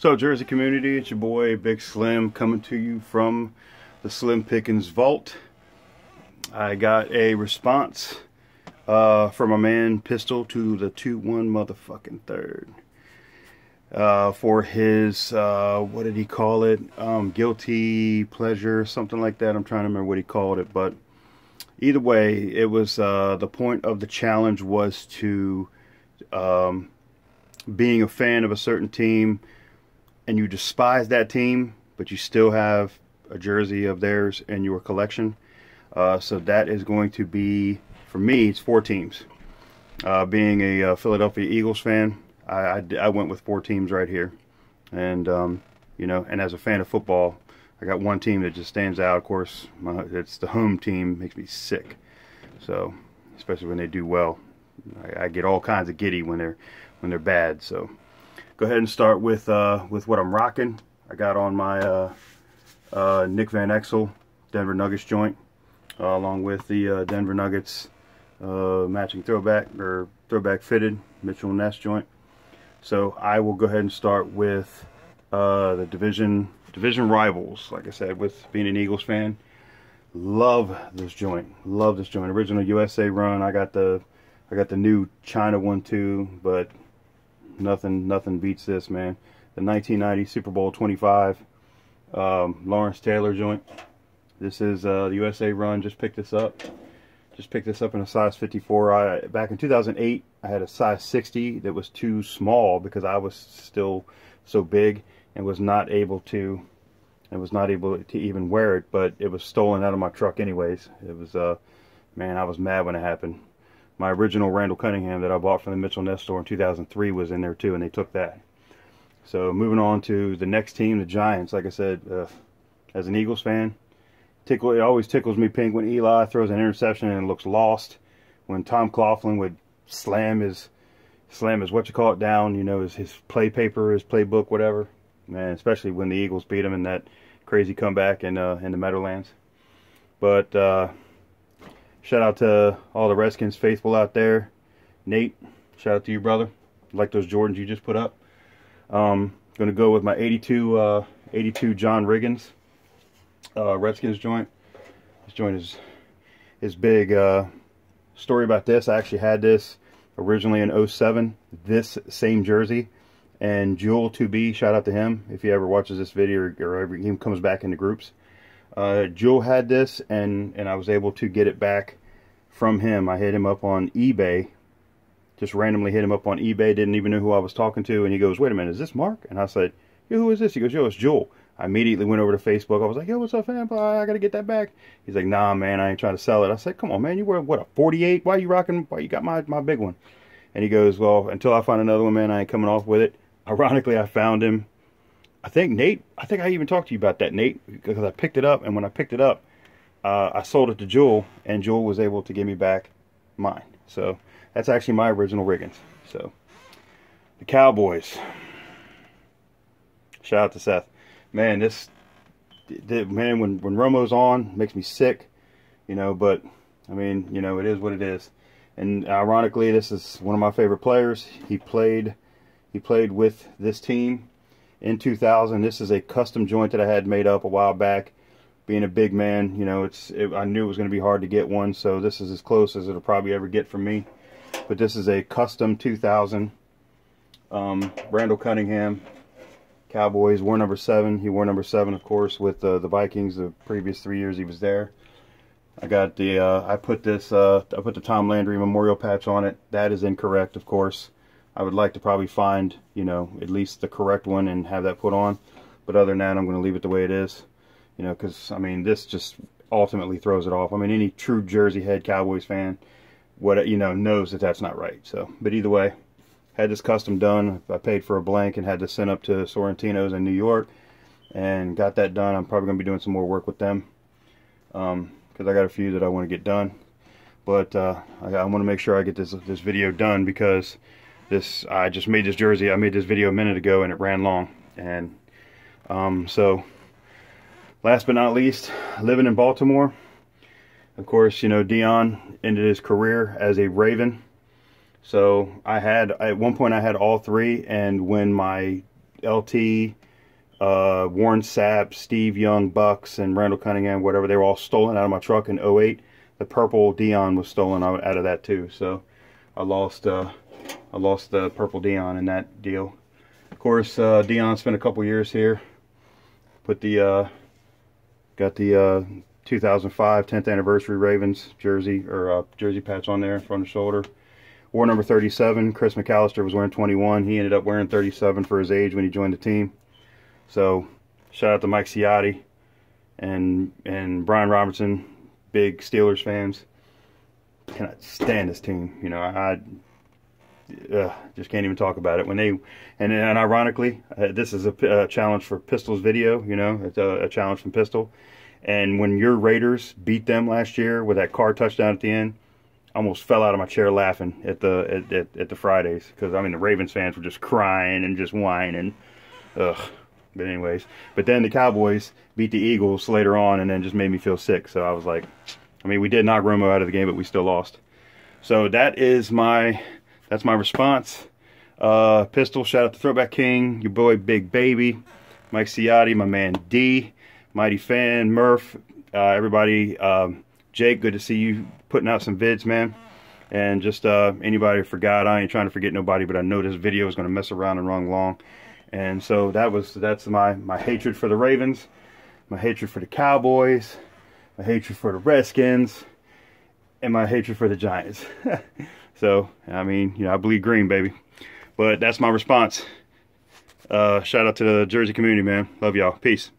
So, Jersey community, it's your boy Big Slim coming to you from the Slim Pickens vault. I got a response from a man Pistol to the 2-1 motherfucking third for his what did he call it? Guilty pleasure, something like that. I'm trying to remember what he called it, but either way, it was the point of the challenge was to being a fan of a certain team and you despise that team, but you still have a jersey of theirs in your collection. So that is going to be, for me, it's 4 teams. Being a Philadelphia Eagles fan, I went with 4 teams right here. And, you know, and as a fan of football, I got one team that just stands out. Of course, it's the home team. Makes me sick. So, especially when they do well. I get all kinds of giddy when they're bad. So, go ahead and start with what I'm rocking. I got on my Nick Van Exel Denver Nuggets joint, along with the Denver Nuggets matching throwback fitted Mitchell Ness joint. So I will go ahead and start with the division rivals. Like I said, with being an Eagles fan, love this joint. Love this joint. Original USA run. I got the new China one too, but nothing beats this, man. The 1990 Super Bowl 25 Lawrence Taylor joint. This is the USA run. Just picked this up. Just picked this up in a size 54. Back in 2008, I had a size 60 that was too small because I was still so big and was not able to even wear it. But it was stolen out of my truck anyways. It was man, I was mad when it happened. My original Randall Cunningham that I bought from the Mitchell Ness store in 2003 was in there too, and they took that. So moving on to the next team, the Giants. Like I said, as an Eagles fan, it always tickles me pink when Eli throws an interception and looks lost. When Tom Coughlin would slam his down, you know, his play paper, his playbook, whatever. Man, especially when the Eagles beat him in that crazy comeback in the Meadowlands. But shout out to all the Redskins faithful out there. Nate, shout out to you, brother. Like those Jordans you just put up. Gonna go with my 82 John Riggins Redskins joint. This joint is big. Story about this: I actually had this originally in 07. This same jersey, and Jewel 2B, shout out to him if he ever watches this video or ever he comes back into groups. Jewel had this, and I was able to get it back from him. I hit him up on eBay. Just randomly hit him up on eBay, didn't even know who I was talking to, and he goes, "Wait a minute, is this Mark?" And I said, "Yo, who is this?" He goes, "Yo, it's Joel." I immediately went over to Facebook. I was like, "Yo, what's up, fam? I gotta get that back." He's like, "Nah, man, I ain't trying to sell it." I said, "Come on, man, you wear, what, a 48? Why you rocking, why you got my big one?" And he goes, "Well, until I find another one, man, I ain't coming off with it." Ironically, I found him. I think I even talked to you about that, Nate, because I picked it up, and when I picked it up, I sold it to Jewel, and Jewel was able to give me back mine. So that's actually my original Riggins. So the Cowboys. Shout out to Seth. Man, when Romo's on, makes me sick, you know. But I mean, you know, it is what it is. And ironically, this is one of my favorite players. He played with this team in 2000. This is a custom joint that I had made up a while back. Being a big man, you know, I knew it was going to be hard to get one, so this is as close as it'll probably ever get from me. But this is a custom 2000 Randall Cunningham Cowboys, wore number 7. He wore number 7, of course, with the Vikings the previous 3 years he was there. I got the I put the Tom Landry memorial patch on it. That is incorrect, of course. I would like to probably find, you know, at least the correct one and have that put on. But other than that, I'm going to leave it the way it is. You know, because, I mean, this just ultimately throws it off. I mean, any true Jersey head Cowboys fan, knows that that's not right. So, but either way, had this custom done. I paid for a blank and had this sent up to Sorrentino's in New York and got that done. I'm probably going to be doing some more work with them because I got a few that I want to get done. But I want to make sure I get this video done because I just made this jersey. I made this video a minute ago and it ran long. And so last but not least, living in Baltimore. Of course, you know, Dion ended his career as a Raven. So at one point I had all 3, and when my LT, Warren Sapp, Steve Young, Bucks, and Randall Cunningham, whatever, they were all stolen out of my truck in '08. The purple Dion was stolen out of that too. So I lost the purple Dion in that deal. Of course, Dion spent a couple years here. Put the got the 2005 10th anniversary Ravens jersey, or jersey patch on there in front of the shoulder. Wore number 37. Chris McAllister was wearing 21. He ended up wearing 37 for his age when he joined the team. So shout out to Mike Ciotti and Brian Robertson, big Steelers fans. Cannot stand this team. You know, I just can't even talk about it. When they and ironically, this is a challenge for Pistol's video. You know, it's a challenge from Pistol. And when your Raiders beat them last year with that car touchdown at the end, I almost fell out of my chair laughing at the Fridays, because I mean the Ravens fans were just crying and just whining. Ugh. But anyways, but then the Cowboys beat the Eagles later on, and then just made me feel sick. So I was like, I mean, we did knock Romo out of the game, but we still lost. So that's my response. Pistol, shout out to Throwback King, your boy Big Baby, Mike Ciotti, my man D, Mighty Fan, Murph, everybody, Jake, good to see you putting out some vids, man. And just anybody who forgot, I ain't trying to forget nobody, but I know this video is going to mess around and run long. And so that's my hatred for the Ravens, my hatred for the Cowboys, my hatred for the Redskins, and my hatred for the Giants. So, I mean, you know, I bleed green, baby. But that's my response. Shout out to the Jersey community, man. Love y'all. Peace.